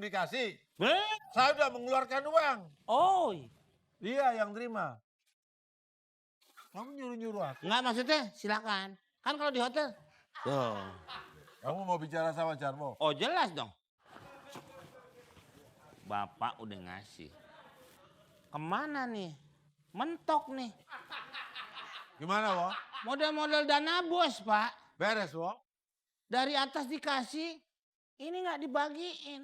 dikasih. Saya udah mengeluarkan uang. Oh. Dia yang terima. Kamu nyuruh-nyuruh aku. Enggak, maksudnya silakan. Kan kalau di hotel. Tuh. Kamu mau bicara sama Jarwo? Oh, jelas dong. Bapak udah ngasih. Kemana nih? Mentok nih. Gimana, Wo? Model-model dana bos, Pak. Beres, Wo? Dari atas dikasih, ini nggak dibagiin.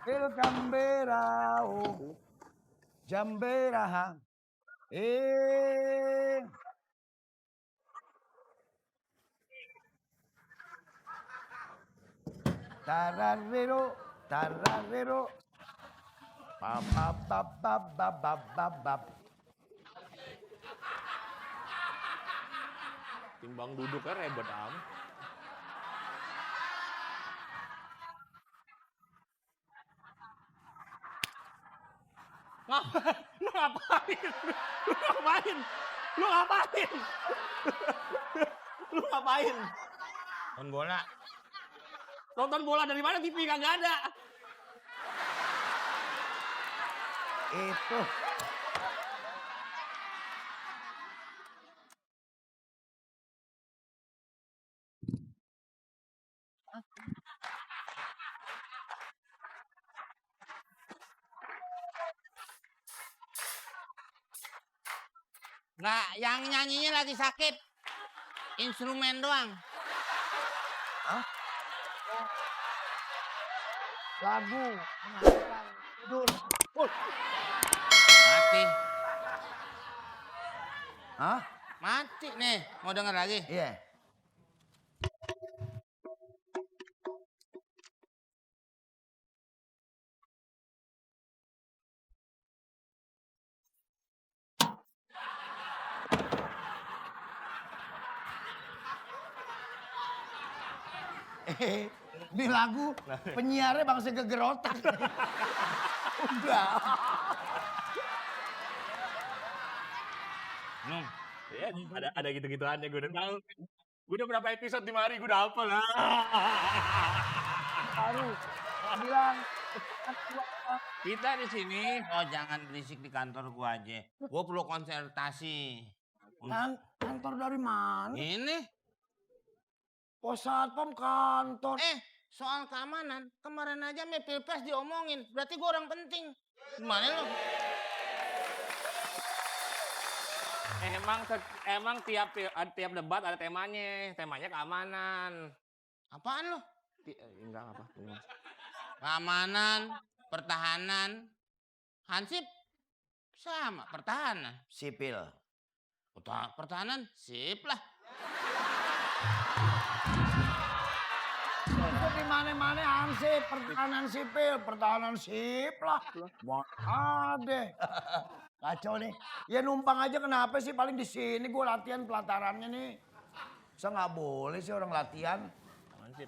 El Canberra, oh, Jambera, eh. Tararero, tararero, bab, bab, bab, bab, bab, bab, bab, bab. Timbang duduknya ribet amat. Lu ngapain? Lu ngapain? Lu ngapain? Lu ngapain? Nonton bola. Nonton bola dari mana? TV kagak ada. Itu. Nggak, yang nyanyinya lagi sakit. Instrumen doang. Lagu. Tidur. Mati. Hah? Mati nih. Mau denger lagi? Iya. Ini lagu penyiarnya bangsa gegerotak. Udah. Ya, ada gitu-gituannya gue udah tahu. Gue udah berapa episode di mari gue udah hafal. Baru bilang Kita di sini. Oh, jangan berisik di kantor gua aja. Gua perlu konsultasi. kantor dari mana? Ini. Pos Satpam kantor. Soal keamanan. Kemarin aja me Pilpres diomongin. Berarti gua orang penting. Gimana lu? Emang tiap debat ada temanya. Temanya keamanan. Apaan lu? Enggak apa. Keamanan, pertahanan, hansip sama pertahanan. Sipil. Pertahanan sip lah. Itu di mana-mana hansip, pertahanan sip lah. Mau ada. Kacau nih. Ya numpang aja kenapa sih paling di sini gue latihan pelatarannya nih. Masa nggak boleh sih orang latihan? Hansip.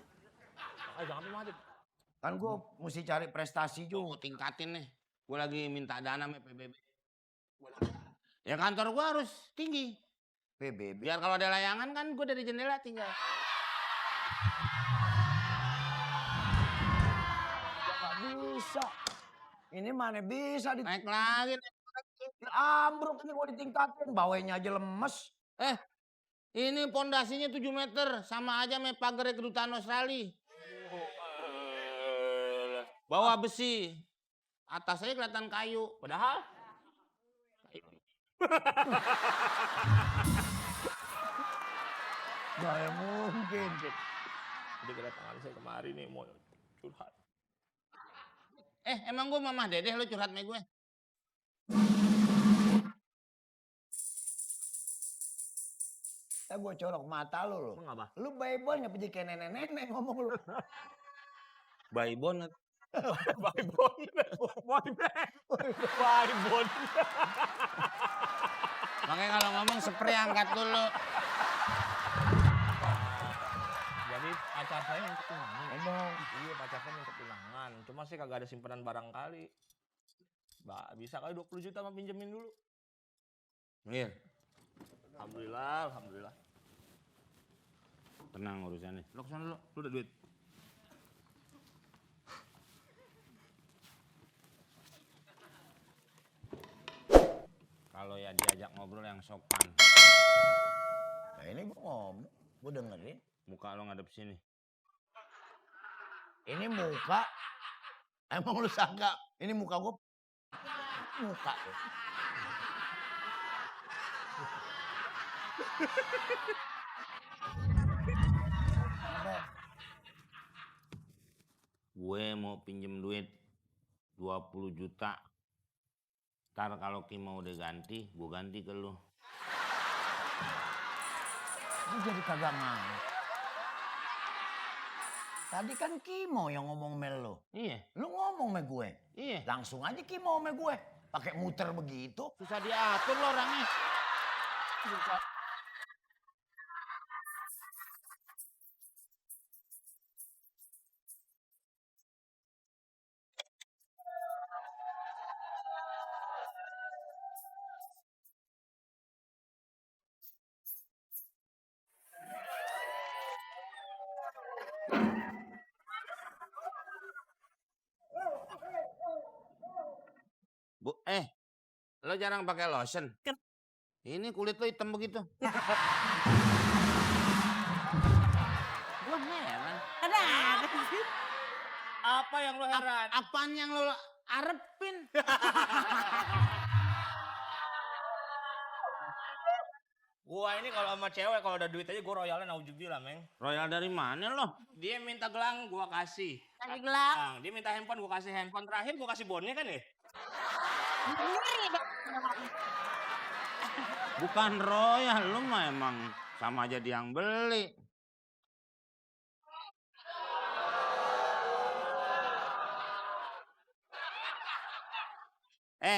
Jangan mati. Kan gue mesti cari prestasi Gua juga. tingkatin nih. Gue lagi minta dana sama PBB. Ya kantor gua harus tinggi. PBB. Biar kalau ada layangan kan gue dari jendela tinggal. Nggak bisa. Ini mana bisa di Naik lagi. ambruk ini gue ditingkatin. Bawahnya aja lemes. Ini pondasinya 7 meter. Sama aja sama pagar kedutaan Australia. Bawah besi. Atasnya kelihatan kayu. Padahal Nggak mungkin. udah kedatangan saya kemari nih mau curhat. Emang gue mamah dedeh lu curhat sama gue? Gue colok mata lu. Emang apa? Lu baik-baik ngapa jadi kayak nenek-nenek ngomong lu. Baibon. Baibon. Makanya kalau ngomong spray angkat dulu. Jadi Pacar saya untuk tunangan. Ngomong. Iya, pacar saya untuk tunangan. Cuma sih kagak ada simpanan barang kali. Bisa kali 20 juta mah pinjemin dulu. Mir, Alhamdulillah, alhamdulillah. Tenang urusannya. Lo kesana dulu, lu udah duit. Kalau ya diajak ngobrol yang sopan. Nah, ini gue ngomong, gue dengerin. Muka lo ngadep sini. Ini muka, emang lu sangka ini muka gue? Muka tuh. Gue mau pinjem duit 20 juta. Ntar kalau Kim mau udah ganti, gue ganti ke lu. Lu jadi kagak mau. Tadi kan Kimo yang ngomong sama lu. Iya, Lu ngomong sama gue. iya. Langsung aja Kimo sama gue. Pakai muter begitu. Susah diatur lo orangnya. Bu, lo jarang pakai lotion. Ini kulit lo hitam begitu. Gue heran. Ada apa sih? Apa yang lo heran? Apaan yang lo arepin? Gua ini kalau sama cewek kalau ada duit aja gua royalnya nauzubillah, Meng. Royal dari mana lo? Dia minta gelang, gua kasih. Kasih gelang. Nah, dia minta handphone, gua kasih handphone. Terakhir gua kasih bonnya kan ya? Ngiri dong. Bukan royal, lo mah emang sama aja dia yang beli.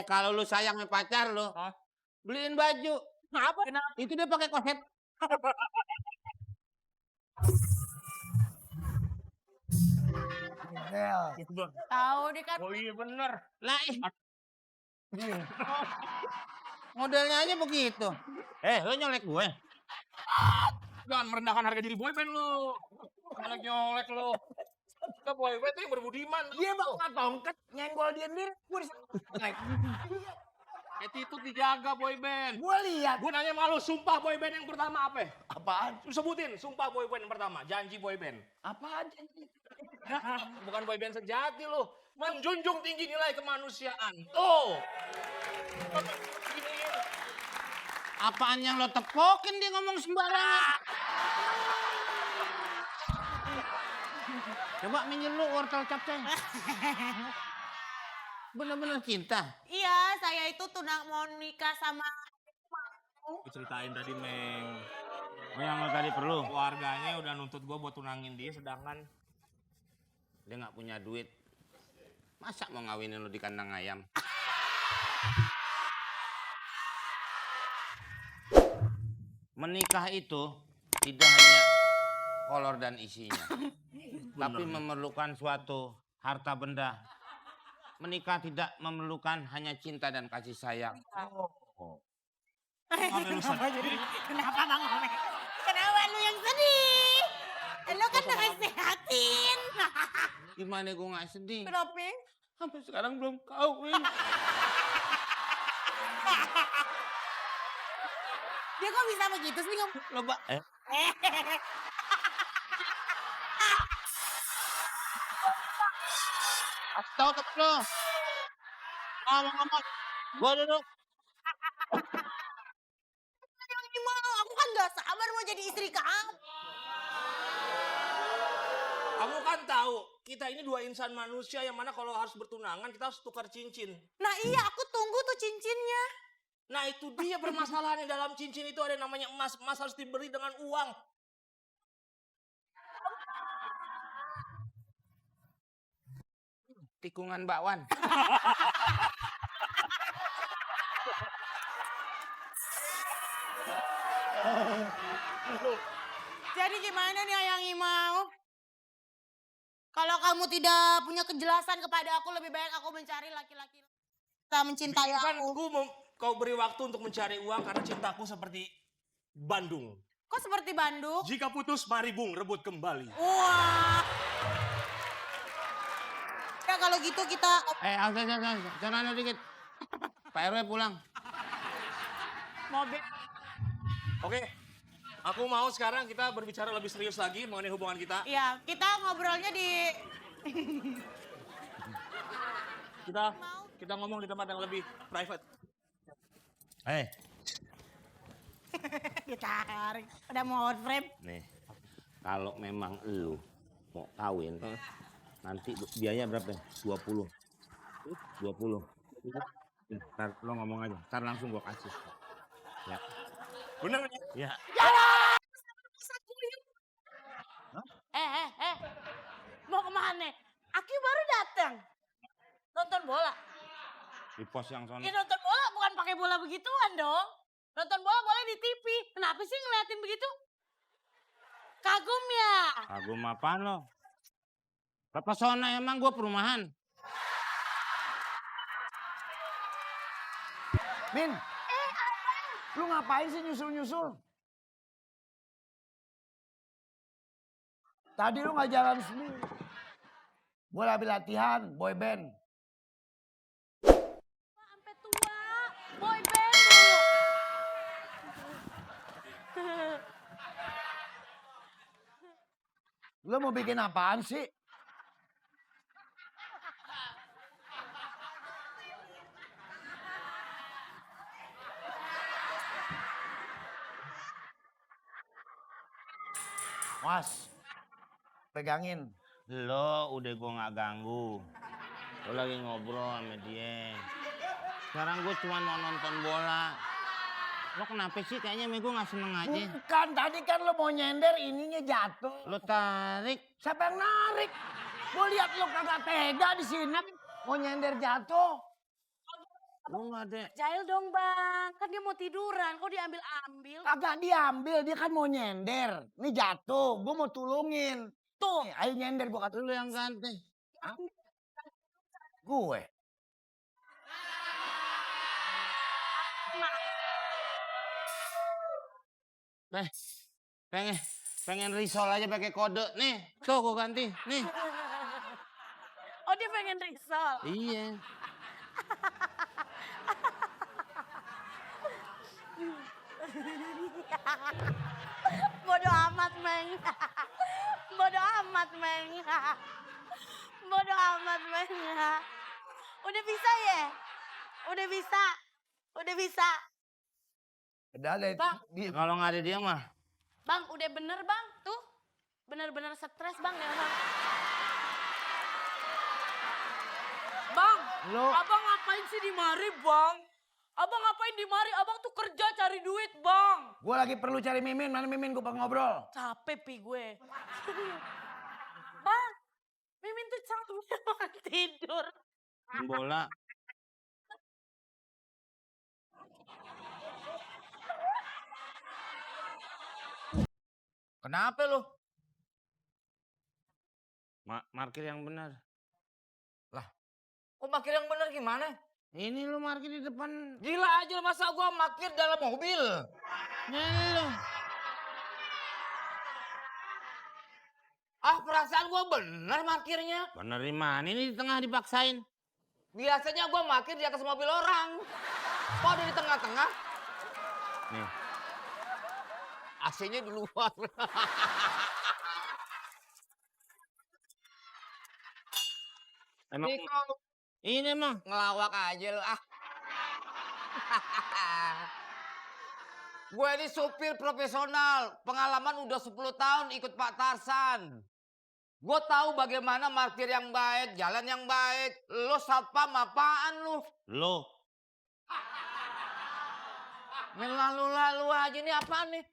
Kalau lu sayang sama pacar lo, Hah? beliin baju. Apa? Itu dia pakai korset. Bel. Tahu deh kan. Oh iya bener. Lah, modelnya aja begitu. Lo nyolek gue. Jangan merendahkan harga diri boyband lu. Nyolek lu. Kita boyband tuh yang berbudiman. Dia bawa tongkat nyenggol dia sendiri. Gue Attitude dijaga boyband. Gue lihat. Gue nanya sama lu, sumpah boyband yang pertama apa? Apaan? Lu sebutin, sumpah boyband yang pertama. Janji boyband. Apaan? Bukan boyband sejati lu. Menjunjung tinggi nilai kemanusiaan. Tuh. Giniin. Apaan yang lo tepokin dia ngomong sembarangan? Coba minjem lu wortel capcay. Bener-bener cinta. Iya, saya itu mau nikah sama Gue ceritain tadi, Meng. Oh, yang lo tadi perlu. Keluarganya udah nuntut gue buat tunangin dia, sedangkan Dia nggak punya duit. Masa mau ngawinin lo di kandang ayam? Menikah itu tidak hanya kolor dan isinya, tapi memerlukan suatu harta benda. Menikah tidak memerlukan hanya cinta dan kasih sayang. Kenapa Bang Ome? Kenapa lu yang sedih? Lu kan nasehatin. Gimana gue nggak sedih? Kenapa? Sampai sekarang belum kawin. Dia kok bisa begitu sih ngomong? Loba. Tahu temen lo. Ngomong-ngomong. Gua duduk. Aku kan gak sabar mau jadi istri kamu. kamu kan tahu, kita ini dua insan manusia yang mana kalau harus bertunangan kita harus tukar cincin. Nah iya, aku tunggu tuh cincinnya. Nah itu dia permasalahannya, dalam cincin itu ada yang namanya emas. Emas harus diberi dengan uang. Tikungan bakwan. Jadi gimana nih Ayang Imau? Kalau kamu tidak punya kejelasan kepada aku, lebih baik aku mencari laki-laki yang mencintai Kan aku. kau beri waktu untuk mencari uang karena cintaku seperti Bandung. Kok seperti Bandung? Jika putus, mari Bung rebut kembali. Wah. Ya kalau gitu kita Jangan dikit. Pak RW pulang. mobil. Oke, aku mau sekarang kita berbicara lebih serius lagi mengenai hubungan kita. Iya, kita ngobrolnya di Kita ngomong di tempat yang lebih private. ditarik. Udah mau hot frame. Nih, kalau memang lu mau kawin, nanti biaya berapa? 20. 20. Ntar lo ngomong aja, ntar langsung gua kasih. Ya. Bener Ya. Mau kemana? Aki baru datang. Nonton bola. Di pos yang sono. Ya nonton bola bukan pakai bola begituan dong. Nonton bola boleh di TV. Kenapa sih ngeliatin begitu? Kagum ya? Kagum apaan lo? Pesona emang gua perumahan. Min, lu ngapain sih nyusul-nyusul? Tadi lu nggak jalan sendiri. Gue lagi latihan boy band. Sampai tua. Boy band dulu. Lu mau bikin apaan sih? Mas, pegangin. Lo udah gua nggak ganggu. Lo lagi ngobrol sama dia. Sekarang gua cuma mau nonton bola. Lo kenapa sih kayaknya sama gua nggak seneng aja? Bukan, tadi kan lo mau nyender ininya jatuh. Lo tarik. Siapa yang narik? Gue lihat lo kagak tega di sini. Mau nyender jatuh. Lo nggak ada. Jahil dong bang. Kan dia mau tiduran. Kok diambil-ambil? Kagak diambil, dia kan mau nyender. Ini jatuh, gue mau tulungin. Tuh. Nih, ayo nyender, gue kata Lo yang ganti. gue. Pengen risol aja pakai kode. Nih, tuh gua ganti. Nih. Oh dia pengen risol. Iya. Bodoh amat, Meng. Bodoh amat, Meng. Bodoh amat, Meng. Udah bisa ya? Udah bisa. Udah bisa. Udah deh. Bang. Kalau nggak ada dia mah. Bang, udah bener, Bang. Tuh. Bener-bener stres, Bang. Ya, Bang. Bang, Lo- abang ngapain sih di mari, Bang? Abang ngapain di mari? Abang tuh kerja cari duit, Bang. Gue lagi perlu cari Mimin, mana Mimin gue pengen ngobrol. Capek pi gue. Bang, Mimin tuh capek banget tidur. Main bola. Kenapa lu? Markir yang benar. Kok parkir yang bener gimana? Ini lu markir di depan. Gila aja lu, masa gua parkir dalam mobil. Ini lu. Ah, perasaan gua bener parkirnya. Bener di mana? Ini di tengah dipaksain. Biasanya gua parkir di atas mobil orang. Kok ada di tengah-tengah? Nih. AC-nya di luar. Emang Nih kau ini emang. ngelawak aja lu ah. Gue ini supir profesional, pengalaman udah 10 tahun ikut Pak Tarsan. Gue tahu bagaimana parkir yang baik, jalan yang baik. Lo satpam apaan lu? Lo. Lalu-lalu aja nih apaan nih?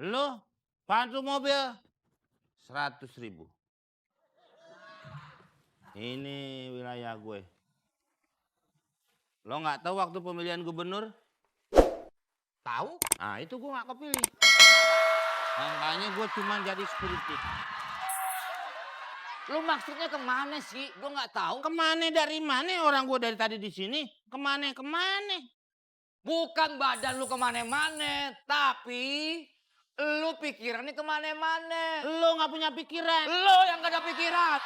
Lo. Pantu mobil. 100.000. Ini wilayah gue. Lo nggak tahu waktu pemilihan gubernur? Tahu? Nah itu gue nggak kepilih. Makanya gue cuma jadi security. Lu maksudnya kemana sih? Gue nggak tahu. Kemana dari mana orang gue dari tadi di sini? Kemana? Bukan badan lu kemana-mana, tapi lu pikirannya kemana-mana. Lo nggak punya pikiran. Lu yang gak ada pikiran.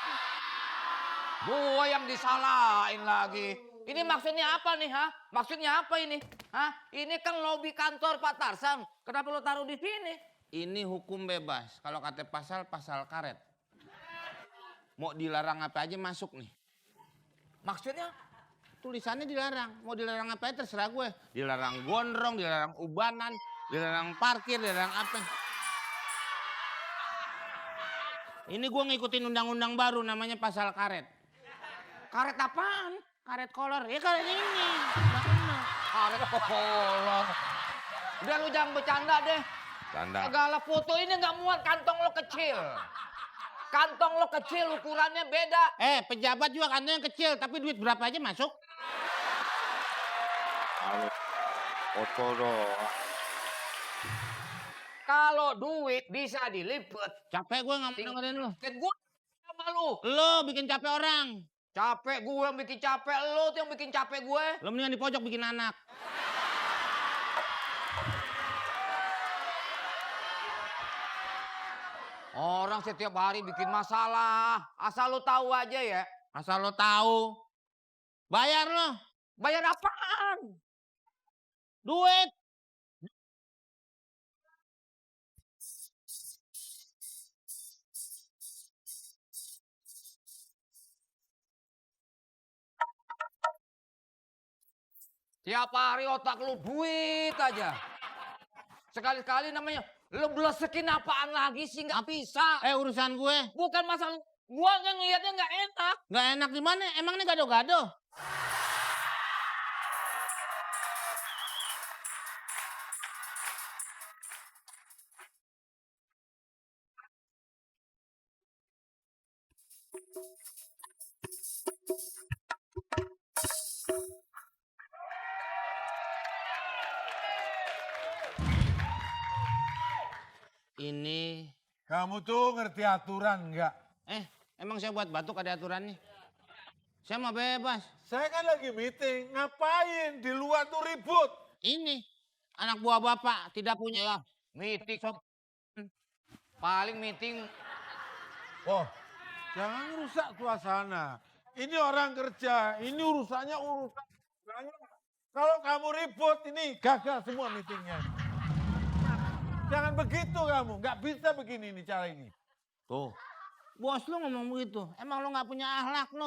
Gua yang disalahin lagi. Ini maksudnya apa nih, ha? Maksudnya apa ini? Hah? Ini kan lobi kantor Pak Tarsan. Kenapa lu taruh di sini? Ini hukum bebas. Kalau kata pasal karet. Mau dilarang apa aja masuk nih. Maksudnya? Tulisannya dilarang. Mau dilarang apa aja terserah gue. Dilarang gondrong, dilarang ubanan, dilarang parkir, dilarang apa. Ini gue ngikutin undang-undang baru namanya pasal karet. Karet apaan? Karet kolor. Ya karet ini. Karet kolor. Udah lu jangan bercanda deh. Tanda. Segala foto ini nggak muat, kantong lo kecil. Kantong lo kecil, ukurannya beda. Pejabat juga kantongnya kecil, tapi duit berapa aja masuk? Foto doang. Kalau duit bisa dilipet. Capek gue nggak mau dengerin lu. Kan gue sama lu. Lo bikin capek orang. Capek gue yang bikin capek, lo tuh yang bikin capek gue. Lo mendingan di pojok bikin anak. Orang setiap hari bikin masalah. Asal lo tahu aja ya. Asal lo tahu. Bayar lo. Bayar apaan? Duit. Tiap hari otak lu duit aja. Sekali-kali namanya lu blesekin apaan lagi sih, nggak bisa. Urusan gue. Bukan masalah gua ngeliatnya nggak enak. Nggak enak di mana? Emangnya gado-gado? Ini. Kamu tuh ngerti aturan nggak? Emang saya buat batuk ada aturannya? Saya mau bebas. Saya kan lagi meeting, ngapain di luar tuh ribut? Ini. Anak buah bapak tidak punya. Ya, meeting. Paling meeting. Oh, jangan rusak suasana. Ini orang kerja, ini urusannya urusan. Kalau kamu ribut, ini gagal semua meetingnya. Jangan begitu kamu, nggak bisa begini nih cara ini. Tuh. Bos lu ngomong begitu. Emang lu nggak punya akhlak lu?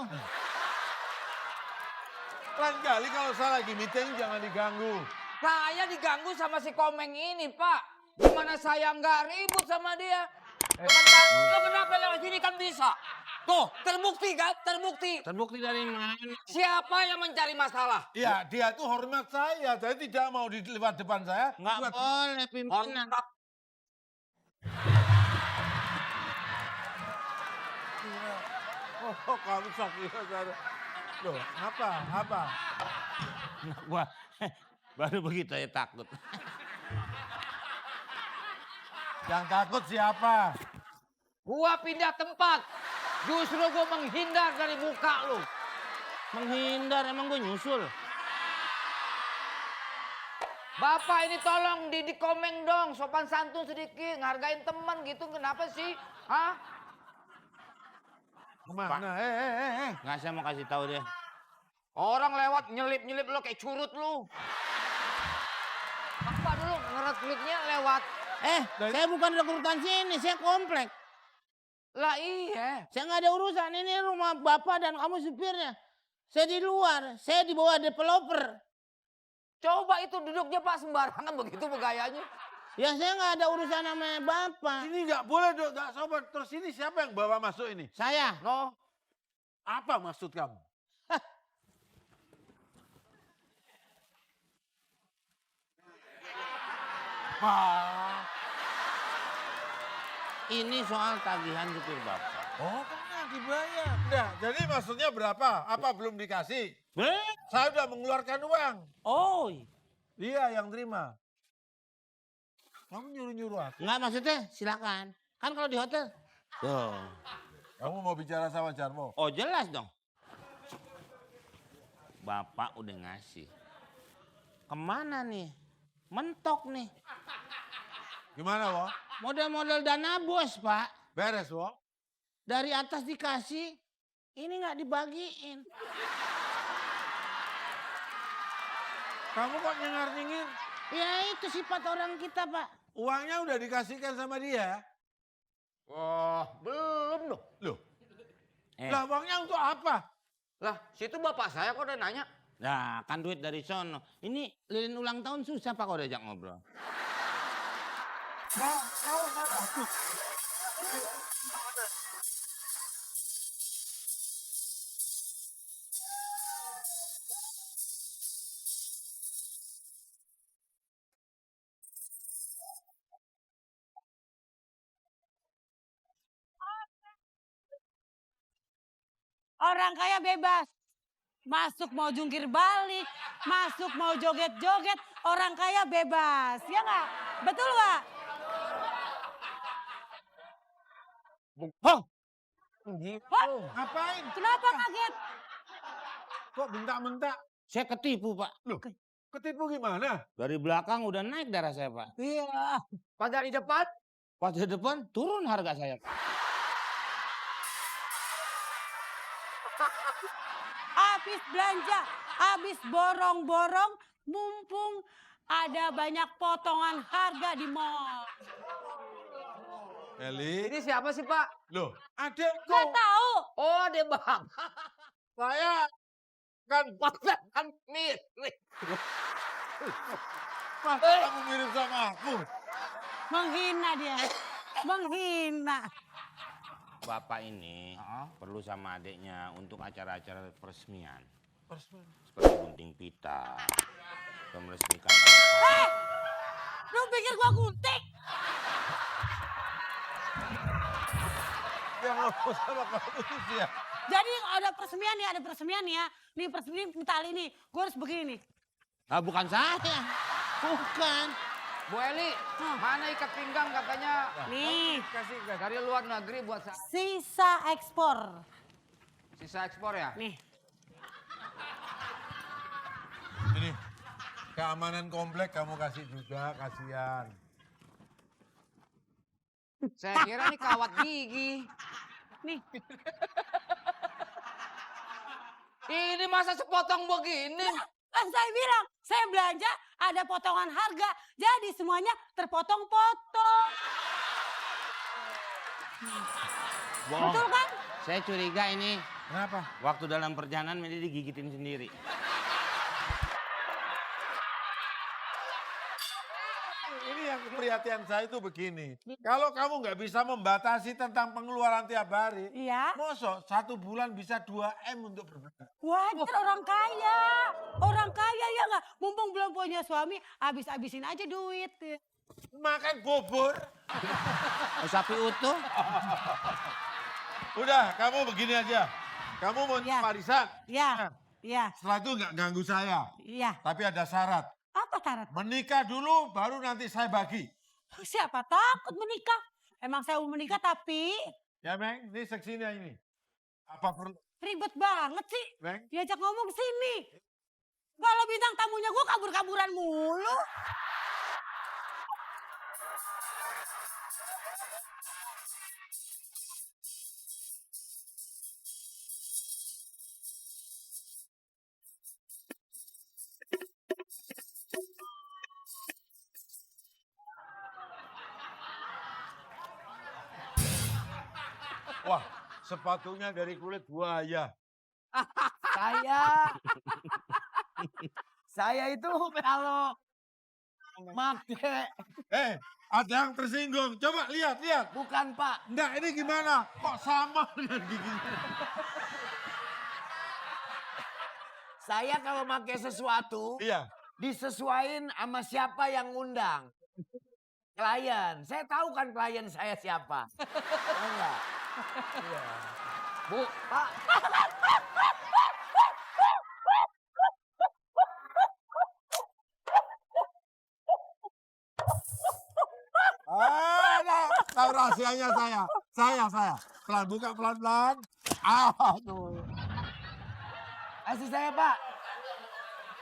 Lain kali kalau saya lagi meeting jangan diganggu. Saya diganggu sama si Komeng ini, Pak. Gimana saya nggak ribut sama dia? Lo kenapa lewat sini kan bisa? Tuh, terbukti kan? Terbukti. Terbukti dari mana? Siapa yang mencari masalah? Ya, dia tuh hormat saya, jadi tidak mau lewat depan saya. Nggak boleh pimpinan. Hormat. Oh, kamu sakit saja. Loh, apa? Wah, baru begitu ya takut. Yang takut siapa? Gua pindah tempat. Justru gua menghindar dari muka lu. Menghindar, emang gue nyusul. Bapak ini tolong didik Komeng dong. Sopan santun sedikit. Ngargain teman gitu. Kenapa sih? Hah? Kemana? Nggak, saya mau kasih tahu dia. Orang lewat nyelip-nyelip lo kayak curut lu. Apa dulu ngerekrutnya lewat. Saya bukan rekrutan sini, saya komplek. Lah iya. Saya nggak ada urusan, ini rumah bapak dan kamu supirnya. Saya di luar, saya di bawah developer. Coba itu duduknya Pak sembarangan begitu begayanya. Ya saya nggak ada urusan sama bapak. Ini nggak boleh dong, nggak sobat. Terus ini siapa yang bawa masuk ini? Saya. No. Apa maksud kamu? Ini soal tagihan supir bapak. Oh, kan dibayar. Nah, jadi maksudnya berapa? Apa belum dikasih? Be? Saya udah mengeluarkan uang. Oh, Dia yang terima. Kamu nyuruh-nyuruh aku. nggak maksudnya silakan. Kan kalau di hotel. Tuh. Kamu mau bicara sama Jarwo? Oh jelas dong. Bapak udah ngasih. Kemana nih? Mentok nih. Gimana, Wo? Model-model dana bos, Pak. Beres, Wo? Dari atas dikasih, ini nggak dibagiin. Kamu kok nyengar-nyengir? Ya itu sifat orang kita, Pak. Uangnya udah dikasihkan sama dia. Wah, belum dong. Loh, Eh. lah uangnya untuk apa? Lah, situ bapak saya kok udah nanya. Nah, kan duit dari sono. Ini lilin ulang tahun susah Pak kalau diajak ngobrol. Orang kaya bebas. Masuk mau jungkir balik, masuk mau joget-joget, orang kaya bebas. Ya nggak? Betul nggak? Ngapain? Kenapa kaget? Kok bentak-bentak? Saya ketipu Pak. Ketipu gimana? Dari belakang udah naik darah saya Pak. Iya. Pada di depan. Pas di depan turun harga saya. Habis belanja, habis borong-borong, mumpung ada banyak potongan harga di mall. Eli, Ini siapa sih Pak? loh, adekku. Gak tahu. Oh, dia bang. Saya kan Masa kan mirip. masa kamu mirip sama aku. Menghina dia. Menghina. Bapak ini perlu sama adiknya untuk acara-acara peresmian. Seperti gunting pita. Meresmikan. Lu pikir gua gunting? Yang ngomong sama kamu itu dia. Jadi ada peresmian nih ya. Nih peresmian tali nih. Gua harus begini nih. Ah bukan saya. Bukan. Bu Eli, mana ikat pinggang katanya Nih, kasih dari luar negeri buat saya. sisa ekspor. Sisa ekspor ya? Nih. Ini, keamanan komplek kamu kasih juga, kasihan. Saya kira ini kawat gigi. Nih. Ini masa sepotong begini? Kan saya bilang, saya belanja ada potongan harga. Jadi semuanya terpotong-potong. Bohong. Betul kan? Saya curiga ini Kenapa? waktu dalam perjalanan ini digigitin sendiri. Ini yang perhatian saya itu begini. Kalau kamu nggak bisa membatasi tentang pengeluaran tiap hari, Iya. mosok 1 bulan bisa 2 M untuk berbelanja. Wajar orang kaya. Orang kaya ya nggak? Mumpung belum punya suami, habis-habisin aja duit. Makan bubur. Oh, sapi utuh. Udah, kamu begini aja. Kamu mau Ya. warisan. Iya, iya, Setelah itu nggak ganggu saya. iya. Tapi ada syarat. Apa syarat? Menikah dulu, baru nanti saya bagi. Siapa takut menikah? Emang saya mau menikah tapi Ya, Meng, ini seksinya ini. Apa perlu, ribet banget sih. Meng? Diajak ngomong sini. Kalau bintang tamunya gue kabur-kaburan mulu. Wah, sepatunya dari kulit buaya. Saya itu kalau make, Ada yang tersinggung. Coba lihat. bukan Pak. Enggak, ini gimana? Kok sama dengan giginya? Saya kalau make sesuatu, Iya. disesuaiin sama siapa yang ngundang. Klien. Saya tahu kan klien saya siapa. Tahu nggak? Iya. Bu, Pak, Tahu rahasianya saya. pelan-pelan, buka pelan-pelan. Aduh. Sisanya Pak.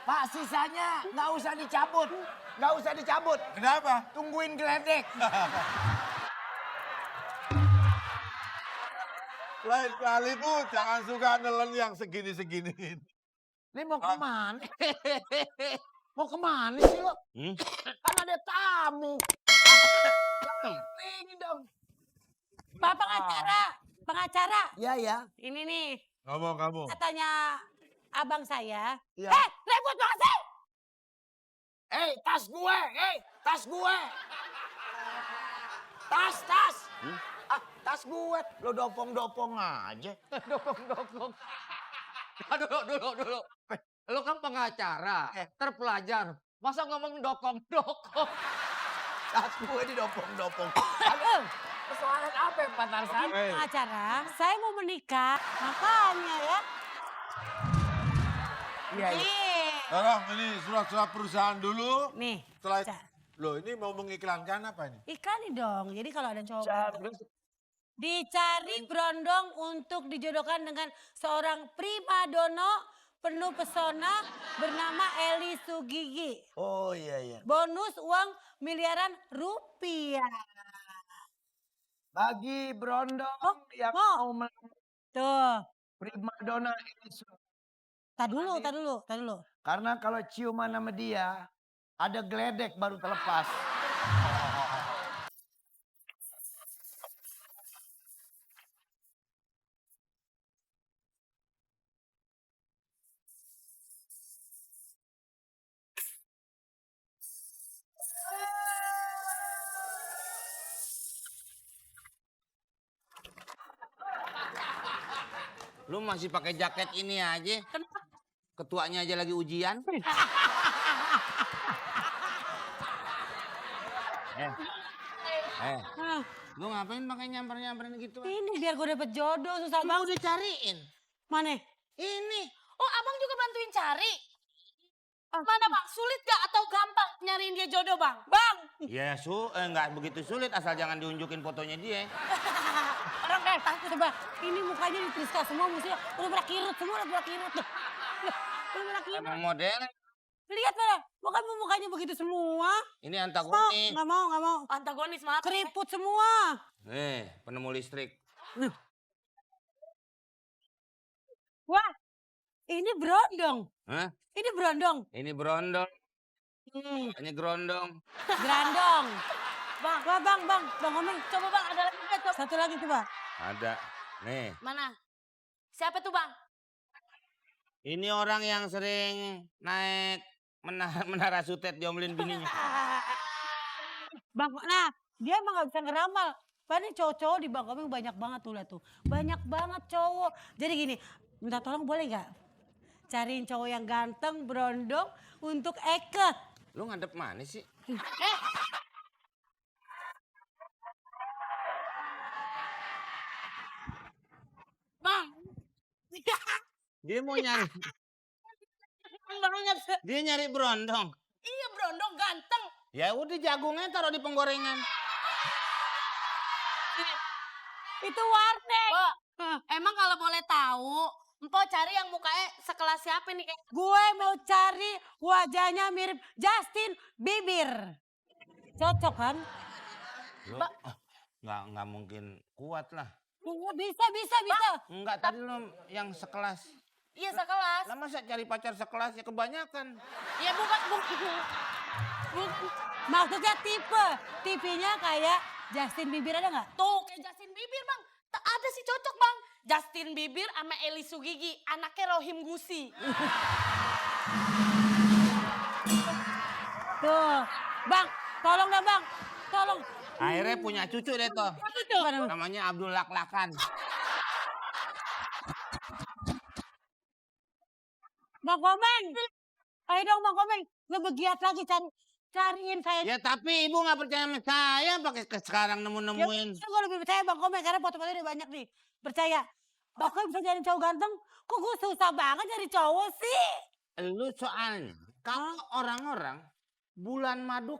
Pak sisanya nggak usah dicabut. Nggak usah dicabut. Kenapa? Tungguin geledek. Lain kali tuh jangan suka nelen yang segini-segini. Ini mau kemana? Mau kemana sih lo? Kan ada tamu. Ini dong. Pak pengacara. Ya ya. Ini nih Ngomong kamu. katanya abang saya. Iya. Ribut banget sih. Tas gue. Tas gue. Tas. Tas gue. Lo dopong-dopong aja. Dukung. Dulu. Lo kan pengacara, terpelajar. Masa ngomong dokong-dokong? Tas gue didopong-dopong. Persoalan apa ya Pak Tarzan? Pengacara, saya mau menikah. Makanya ya. Iya. Nih. Tolong ini surat-surat perusahaan dulu. Nih. Setelah loh ini mau mengiklankan apa ini? Iklani dong. Jadi kalau ada cowok dicari berondong untuk dijodohkan dengan seorang primadona penuh pesona bernama Eli Sugigi. Oh iya. Bonus uang miliaran rupiah. Bagi berondong yang mau. mau Tuh. primadona ini. Tar dulu. Karena kalau ciuman sama dia, ada geledek baru terlepas. Lu masih pakai jaket ini aja. Ketuanya aja lagi ujian. Lu ngapain pakai nyamper-nyamperin gitu? Ini biar gue dapet jodoh susah Mau banget. dicariin. Mana? Ini. Oh, abang juga bantuin cari? Mana bang, sulit gak atau gampang nyariin dia jodoh bang? Bang! Ya nggak begitu sulit asal jangan diunjukin fotonya dia. Orang takut coba. Ini mukanya ditriska semua musuhnya. Udah pada kirut semua, udah pada kirut. Udah pada kirut. Emang model. Lihat pada, mukanya begitu semua. Ini antagonis. Nggak mau. Antagonis maaf. Keriput semua. Nih, penemu listrik. Wah, ini berondong. Hah? Ini berondong. Ini berondong. Ini gerondong. Gerandong. Bang, bang Omeng. Coba bang, ada lagi nggak? Coba. Satu lagi coba. Ada. Nih. Mana? Siapa tuh bang? Ini orang yang sering naik menara sutet diomelin bininya. Bang, nah dia emang gak bisa ngeramal. Padahal cowok-cowok di Bang Omeng banyak banget tuh lihat tuh. Banyak banget cowok. Jadi gini, minta tolong boleh gak? Cariin cowok yang ganteng, berondong untuk Eke. Lu ngadep mana sih? Bang! Dia mau nyari. Dia nyari berondong. Iya berondong ganteng. Ya udah jagungnya taruh di penggorengan. Itu warnet. Pak, emang kalau boleh tahu, Empok cari yang mukanya sekelas siapa nih? Gue mau cari wajahnya mirip Justin Bieber. Cocok kan? Nggak mungkin kuat lah. Bisa. Enggak, tadi lu yang sekelas. Iya sekelas. Lah masa cari pacar sekelas ya kebanyakan. Iya bukan. Maksudnya tipenya kayak Justin Bieber ada nggak? Tuh kayak Justin Bieber bang. Ada sih cocok bang. Justin Bieber sama Eli Sugigi. Anaknya Rohim Gusi. Tuh, bang, tolong dah bang, tolong. Akhirnya punya cucu deh tuh. Cucu. Namanya Abdul Laklakan. Bang Komeng, ayo dong Bang Komeng, gue begiat lagi cariin saya. Ya tapi ibu nggak percaya sama saya pakai sekarang nemu-nemuin. Ya, gue lebih percaya Bang Komeng karena foto-fotonya udah banyak nih. Percaya. Bang Komeng bisa nyari cowok ganteng, kok gue susah banget nyari cowok sih? Lu soalnya kalau orang-orang bulan madu